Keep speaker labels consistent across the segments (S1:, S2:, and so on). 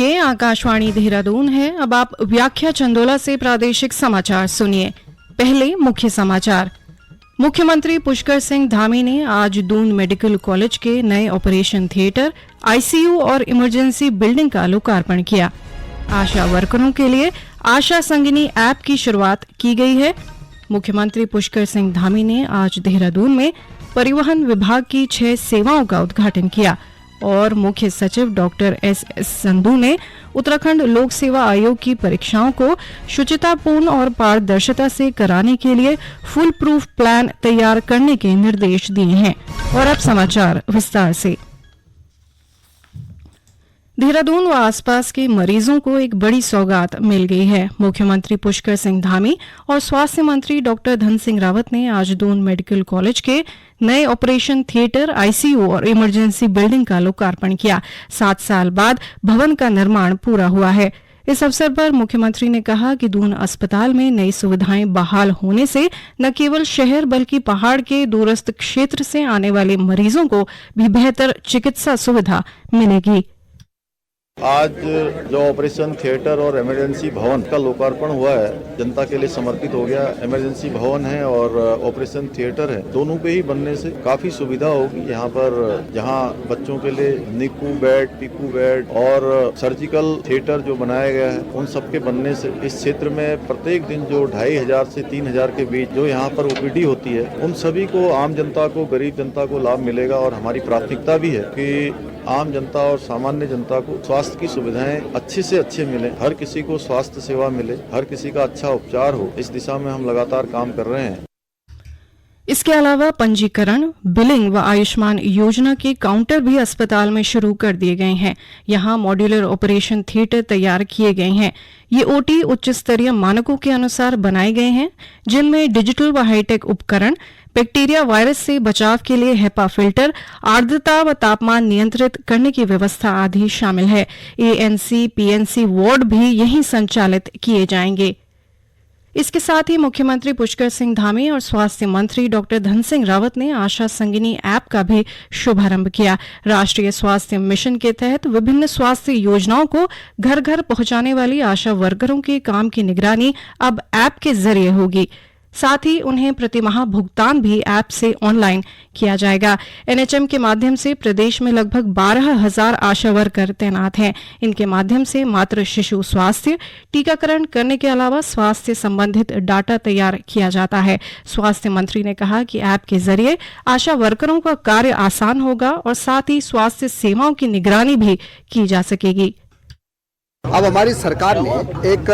S1: ये आकाशवाणी देहरादून है। अब आप व्याख्या चंदोला से प्रादेशिक समाचार सुनिए। पहले मुख्य समाचार। मुख्यमंत्री पुष्कर सिंह धामी ने आज दून मेडिकल कॉलेज के नए ऑपरेशन थिएटर, आईसीयू और इमरजेंसी बिल्डिंग का लोकार्पण किया। आशा वर्करों के लिए आशा संगिनी ऐप की शुरुआत की गई है। मुख्यमंत्री पुष्कर सिंह धामी ने आज देहरादून में परिवहन विभाग की 6 सेवाओं का उद्घाटन किया और मुख्य सचिव डॉक्टर एस संधू ने उत्तराखंड लोक सेवा आयोग की परीक्षाओं को शुचितापूर्ण और पारदर्शिता से कराने के लिए फुल प्रूफ प्लान तैयार करने के निर्देश दिए हैं। और अब समाचार विस्तार से। देहरादून व आसपास के मरीजों को एक बड़ी सौगात मिल गई है। मुख्यमंत्री पुष्कर सिंह धामी और स्वास्थ्य मंत्री डॉक्टर धन सिंह रावत ने आज दून मेडिकल कॉलेज के नए ऑपरेशन थिएटर, आईसीयू और इमरजेंसी बिल्डिंग का लोकार्पण किया। 7 साल बाद भवन का निर्माण पूरा हुआ है। इस अवसर पर मुख्यमंत्री ने कहा कि दून अस्पताल में नई सुविधाएं बहाल होने से न केवल शहर बल्कि पहाड़ के दूरस्थ क्षेत्र से आने वाले मरीजों को भी बेहतर चिकित्सा सुविधा मिलेगी।
S2: आज जो ऑपरेशन थिएटर और इमरजेंसी भवन का लोकार्पण हुआ है, जनता के लिए समर्पित हो गया। इमरजेंसी भवन है और ऑपरेशन थिएटर है, दोनों पे ही बनने से काफी सुविधा होगी। यहाँ पर जहाँ बच्चों के लिए निकू बेड, पीकू बेड और सर्जिकल थिएटर जो बनाया गया है, उन सब के बनने से इस क्षेत्र में प्रत्येक दिन जो 2500 से 3000 के बीच जो यहाँ पर ओपीडी होती है, उन सभी को, आम जनता को, गरीब जनता को लाभ मिलेगा। और हमारी प्राथमिकता भी है कि आम जनता और सामान्य जनता को स्वास्थ्य की सुविधाएं अच्छे से अच्छे मिले, हर किसी को स्वास्थ्य सेवा मिले, हर किसी का अच्छा उपचार हो। इस दिशा में हम लगातार काम कर रहे हैं।
S1: इसके अलावा पंजीकरण, बिलिंग व आयुष्मान योजना के काउंटर भी अस्पताल में शुरू कर दिए गए हैं। यहाँ मॉड्यूलर ऑपरेशन थिएटर तैयार किए गए हैं। ये ओटी उच्च स्तरीय मानकों के अनुसार बनाए गए हैं, जिनमें डिजिटल व हाईटेक उपकरण, बैक्टीरिया वायरस से बचाव के लिए हेपा फिल्टर, आर्द्रता व तापमान नियंत्रित करने की व्यवस्था आदि शामिल है। एएनसी, पीएनसी वार्ड भी यहीं संचालित किए जाएंगे। इसके साथ ही मुख्यमंत्री पुष्कर सिंह धामी और स्वास्थ्य मंत्री डॉक्टर धन सिंह रावत ने आशा संगिनी ऐप का भी शुभारंभ किया। राष्ट्रीय स्वास्थ्य मिशन के तहत विभिन्न स्वास्थ्य योजनाओं को घर घर पहुंचाने वाली आशा वर्करों के काम की निगरानी अब ऐप के जरिए होगी। साथ ही उन्हें प्रतिमाह भुगतान भी ऐप से ऑनलाइन किया जाएगा। एनएचएम के माध्यम से प्रदेश में लगभग 12,000 आशा वर्कर तैनात हैं। इनके माध्यम से मातृ शिशु स्वास्थ्य, टीकाकरण करने के अलावा स्वास्थ्य संबंधित डाटा तैयार किया जाता है। स्वास्थ्य मंत्री ने कहा कि ऐप के जरिए आशा वर्करों का कार्य आसान होगा और साथ ही स्वास्थ्य सेवाओं की निगरानी भी की जा सकेगी।
S3: अब हमारी सरकार ने एक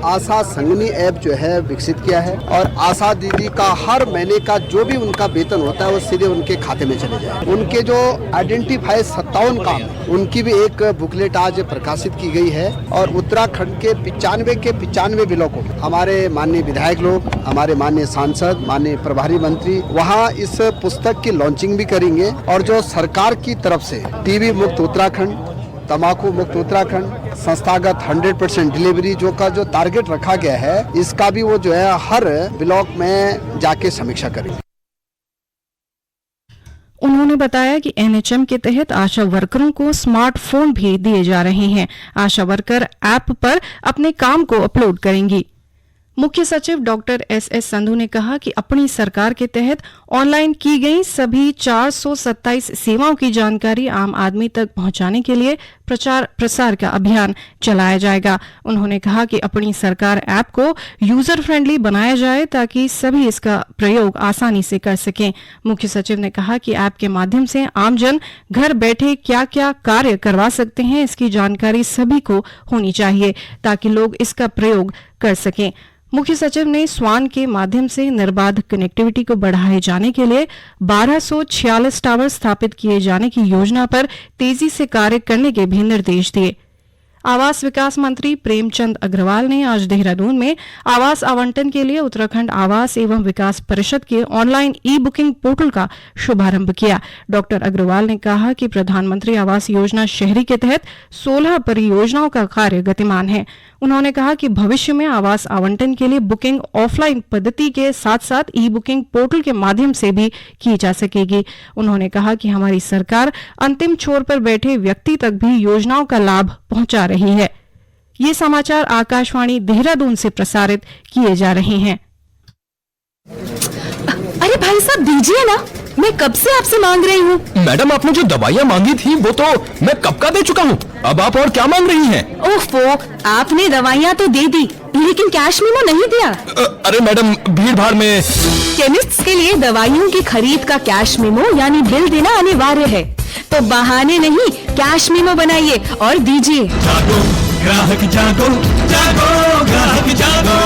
S3: आशा संगिनी ऐप जो है विकसित किया है और आशा दीदी का हर महीने का जो भी उनका वेतन होता है वो सीधे उनके खाते में चले जाए। उनके जो आइडेंटिफाई 57 काम, उनकी भी एक बुकलेट आज प्रकाशित की गई है। और उत्तराखंड के 95 ब्लॉकों में हमारे माननीय विधायक लोग, हमारे माननीय सांसद, माननीय प्रभारी मंत्री वहाँ इस पुस्तक की लॉन्चिंग भी करेंगे। और जो सरकार की तरफ से टीबी मुक्त उत्तराखंड, तंबाकू मुक्त उत्तराखंड, संस्थागत 100% डिलीवरी जो टारगेट रखा गया है, इसका भी वो जो है हर ब्लॉक में जाके समीक्षा करेंगे।
S1: उन्होंने बताया कि एनएचएम के तहत आशा वर्करों को स्मार्टफोन भी दिए जा रहे हैं। आशा वर्कर ऐप पर अपने काम को अपलोड करेंगी। मुख्य सचिव डॉक्टर एस संधू ने कहा कि अपनी सरकार के तहत ऑनलाइन की गई सभी 427 सेवाओं की जानकारी आम आदमी तक पहुंचाने के लिए प्रचार प्रसार का अभियान चलाया जाएगा। उन्होंने कहा कि अपनी सरकार ऐप को यूजर फ्रेंडली बनाया जाए ताकि सभी इसका प्रयोग आसानी से कर सकें। मुख्य सचिव ने कहा कि ऐप के माध्यम से आमजन घर बैठे क्या क्या कार्य करवा सकते हैं, इसकी जानकारी सभी को होनी चाहिए ताकि लोग इसका प्रयोग कर सकें। मुख्य सचिव ने स्वान के माध्यम से निर्बाध कनेक्टिविटी को बढ़ाए जाने के लिए 1246 टावर स्थापित किए जाने की योजना पर तेजी से कार्य करने के भी निर्देश दिए। आवास विकास मंत्री प्रेमचंद अग्रवाल ने आज देहरादून में आवास आवंटन के लिए उत्तराखंड आवास एवं विकास परिषद के ऑनलाइन ई बुकिंग पोर्टल का शुभारंभ किया। डॉक्टर अग्रवाल ने कहा कि प्रधानमंत्री आवास योजना शहरी के तहत 16 परियोजनाओं का कार्य गतिमान है। उन्होंने कहा कि भविष्य में आवास आवंटन के लिए बुकिंग ऑफलाइन पद्धति के साथ साथ ई बुकिंग पोर्टल के माध्यम से भी की जा सकेगी। उन्होंने कहा कि हमारी सरकार अंतिम छोर पर बैठे व्यक्ति तक भी योजनाओं का लाभ पहुंचा रही है। ये समाचार आकाशवाणी देहरादून से प्रसारित किए जा रहे हैं।
S4: अरे भाई साहब दीजिए ना, मैं कब से आपसे मांग रही हूँ।
S5: मैडम आपने जो दवाइयाँ मांगी थी वो तो मैं कब का दे चुका हूँ, अब आप और क्या मांग रही हैं?
S4: ओफो, आपने दवाइयाँ तो दे दी लेकिन कैश मेमो नहीं दिया।
S5: अरे मैडम भीड़ भाड़ में।
S4: केमिस्ट्स के लिए दवाइयों की खरीद का कैश मेमो यानी बिल देना अनिवार्य है, तो बहाने नहीं, कैश मेमो बनाइए और दीजिए।
S6: जागो ग्राहक जागो, जागो ग्राहक जागो।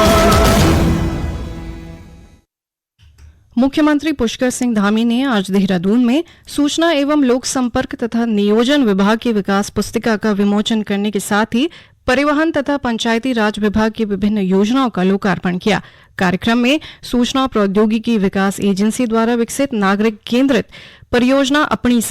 S1: मुख्यमंत्री पुष्कर सिंह धामी ने आज देहरादून में सूचना एवं लोक संपर्क तथा नियोजन विभाग की विकास पुस्तिका का विमोचन करने के साथ ही परिवहन तथा पंचायती राज विभाग की विभिन्न योजनाओं का लोकार्पण किया। कार्यक्रम में सूचना प्रौद्योगिकी विकास एजेंसी द्वारा विकसित नागरिक केंद्रित परियोजना अपनी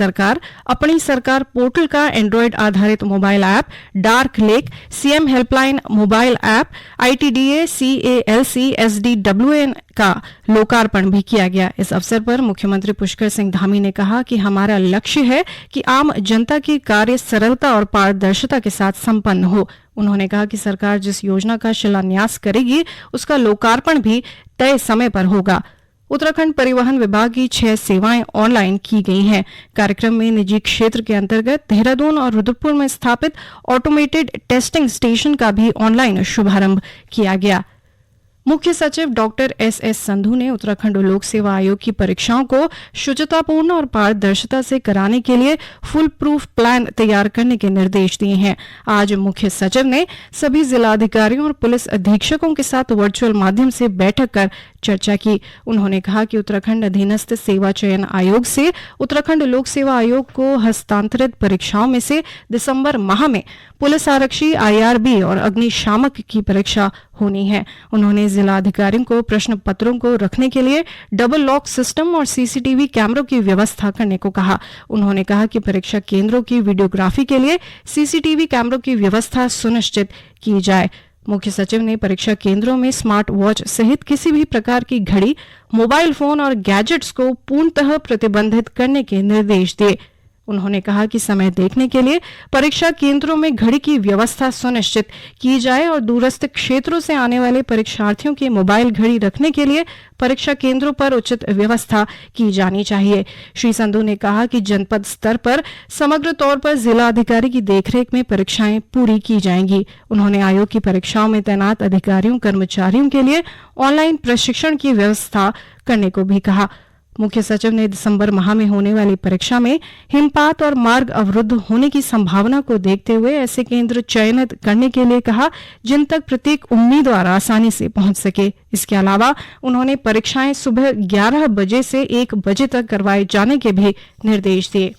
S1: सरकार पोर्टल का एंड्रॉयड आधारित mobile app, dark lake, CM helpline mobile app, ITDA CALC SDWN का लोकार्पण भी किया गया। इस अवसर पर मुख्यमंत्री पुष्कर सिंह धामी ने कहा कि हमारा लक्ष्य है कि आम जनता की कार्य सरलता और पारदर्शिता के साथ संपन्न हो। उन्होंने कहा कि सरकार जिस योजना का शिलान्यास करेगी उसका लोकार्पण भी तय समय पर होगा। उत्तराखंड परिवहन विभाग की 6 सेवाएं ऑनलाइन की गई हैं। कार्यक्रम में निजी क्षेत्र के अंतर्गत देहरादून और रुद्रपुर में स्थापित ऑटोमेटेड टेस्टिंग स्टेशन का भी ऑनलाइन शुभारंभ किया गया। मुख्य सचिव डॉक्टर SS संधू ने उत्तराखंड लोक सेवा आयोग की परीक्षाओं को शुचितापूर्ण और पारदर्शिता से कराने के लिए फुल प्रूफ प्लान तैयार करने के निर्देश दिए हैं। आज मुख्य सचिव ने सभी जिलाधिकारियों और पुलिस अधीक्षकों के साथ वर्चुअल माध्यम से बैठक कर चर्चा की। उन्होंने कहा कि उत्तराखंड अधीनस्थ सेवा चयन आयोग से उत्तराखंड लोक सेवा आयोग को हस्तांतरित परीक्षाओं में से दिसंबर माह में पुलिस आरक्षी, IRB और अग्निशामक की परीक्षा होनी है। उन्होंने जिला अधिकारियों को प्रश्न पत्रों को रखने के लिए डबल लॉक सिस्टम और CCTV कैमरों की व्यवस्था करने को कहा। उन्होंने कहा कि परीक्षा केंद्रों की वीडियोग्राफी के लिए CCTV कैमरों की व्यवस्था सुनिश्चित की जाए। मुख्य सचिव ने परीक्षा केंद्रों में स्मार्ट वॉच सहित किसी भी प्रकार की घड़ी, मोबाइल फोन और गैजेट्स को पूर्णतः प्रतिबंधित करने के निर्देश दिए। उन्होंने कहा कि समय देखने के लिए परीक्षा केंद्रों में घड़ी की व्यवस्था सुनिश्चित की जाए और दूरस्थ क्षेत्रों से आने वाले परीक्षार्थियों की मोबाइल घड़ी रखने के लिए परीक्षा केंद्रों पर उचित व्यवस्था की जानी चाहिए। श्री संधू ने कहा कि जनपद स्तर पर समग्र तौर पर जिला अधिकारी की देखरेख में परीक्षाएं पूरी की जाएंगी। उन्होंने आयोग की परीक्षाओं में तैनात अधिकारियों कर्मचारियों के लिए ऑनलाइन प्रशिक्षण की व्यवस्था करने को भी कहा। मुख्य सचिव ने दिसंबर माह में होने वाली परीक्षा में हिमपात और मार्ग अवरुद्ध होने की संभावना को देखते हुए ऐसे केंद्र चयनित करने के लिए कहा जिन तक प्रत्येक उम्मीदवार आसानी से पहुंच सके। इसके अलावा उन्होंने परीक्षाएं सुबह 11 बजे से 1 बजे तक करवाए जाने के भी निर्देश दिए।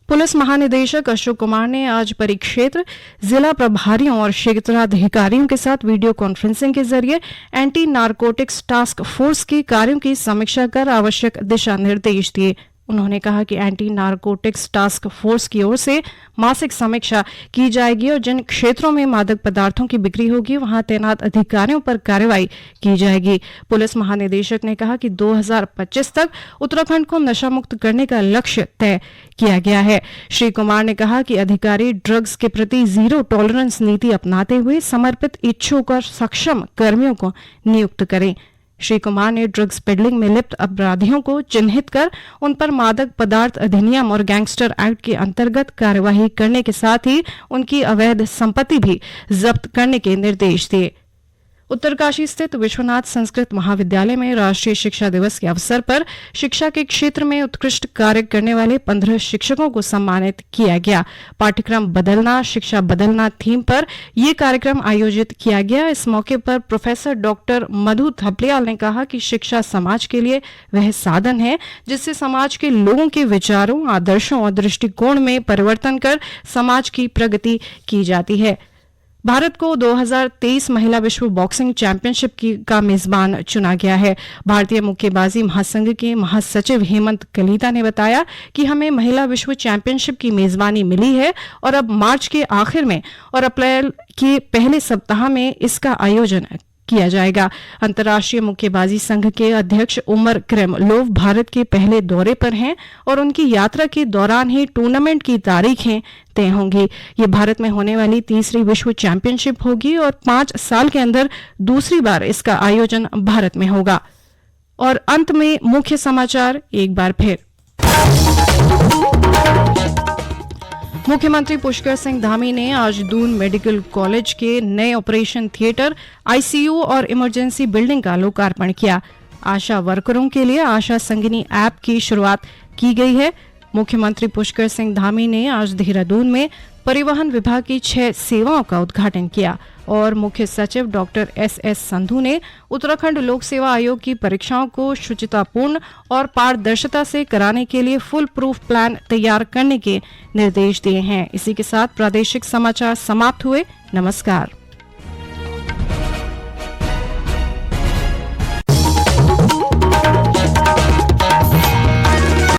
S1: पुलिस महानिदेशक अशोक कुमार ने आज परिक्षेत्र, जिला प्रभारियों और क्षेत्राधिकारियों के साथ वीडियो कॉन्फ्रेंसिंग के जरिए एंटी नारकोटिक्स टास्क फोर्स के कार्यों की समीक्षा कर आवश्यक दिशा निर्देश दिए। उन्होंने कहा कि एंटी नारकोटिक्स टास्क फोर्स की ओर से मासिक समीक्षा की जाएगी और जिन क्षेत्रों में मादक पदार्थों की बिक्री होगी वहां तैनात अधिकारियों पर कार्रवाई की जाएगी। पुलिस महानिदेशक ने कहा कि 2025 तक उत्तराखंड को नशा मुक्त करने का लक्ष्य तय किया गया है। श्री कुमार ने कहा कि अधिकारी ड्रग्स के प्रति जीरो टॉलरेंस नीति अपनाते हुए समर्पित, इच्छुक और सक्षम कर्मियों को नियुक्त करें। श्री कुमार ने ड्रग्स पेडलिंग में लिप्त अपराधियों को चिन्हित कर उन पर मादक पदार्थ अधिनियम और गैंगस्टर एक्ट के अंतर्गत कार्यवाही करने के साथ ही उनकी अवैध संपत्ति भी जब्त करने के निर्देश दिए। उत्तरकाशी स्थित विश्वनाथ संस्कृत महाविद्यालय में राष्ट्रीय शिक्षा दिवस के अवसर पर शिक्षा के क्षेत्र में उत्कृष्ट कार्य करने वाले 15 शिक्षकों को सम्मानित किया गया। पाठ्यक्रम बदलना, शिक्षा बदलना थीम पर यह कार्यक्रम आयोजित किया गया। इस मौके पर प्रोफेसर डॉक्टर मधु थपलियाल ने कहा कि शिक्षा समाज के लिए वह साधन है जिससे समाज के लोगों के विचारों, आदर्शों और दृष्टिकोण में परिवर्तन कर समाज की प्रगति की जाती है। भारत को 2023 महिला विश्व बॉक्सिंग चैंपियनशिप का मेजबान चुना गया है। भारतीय मुक्केबाजी महासंघ के महासचिव हेमंत कलीता ने बताया कि हमें महिला विश्व चैंपियनशिप की मेजबानी मिली है और अब मार्च के आखिर में और अप्रैल के पहले सप्ताह में इसका आयोजन किया जाएगा। अंतर्राष्ट्रीय मुक्केबाजी संघ के अध्यक्ष उमर क्रेमलोव भारत के पहले दौरे पर हैं और उनकी यात्रा के दौरान ही टूर्नामेंट की तारीखें तय होंगी। ये भारत में होने वाली तीसरी विश्व चैंपियनशिप होगी और 5 साल के अंदर दूसरी बार इसका आयोजन भारत में होगा। और अंत में मुख्य समाचार एक बार फिर। मुख्यमंत्री पुष्कर सिंह धामी ने आज दून मेडिकल कॉलेज के नए ऑपरेशन थिएटर, आईसीयू और इमरजेंसी बिल्डिंग का लोकार्पण किया। आशा वर्करों के लिए आशा संगिनी ऐप की शुरुआत की गई है। मुख्यमंत्री पुष्कर सिंह धामी ने आज देहरादून में परिवहन विभाग की 6 सेवाओं का उद्घाटन किया और मुख्य सचिव डॉक्टर एस संधू ने उत्तराखंड लोक सेवा आयोग की परीक्षाओं को शुचितापूर्ण और पारदर्शिता से कराने के लिए फुल प्रूफ प्लान तैयार करने के निर्देश दिए हैं। इसी के साथ प्रादेशिक समाचार समाप्त हुए। नमस्कार।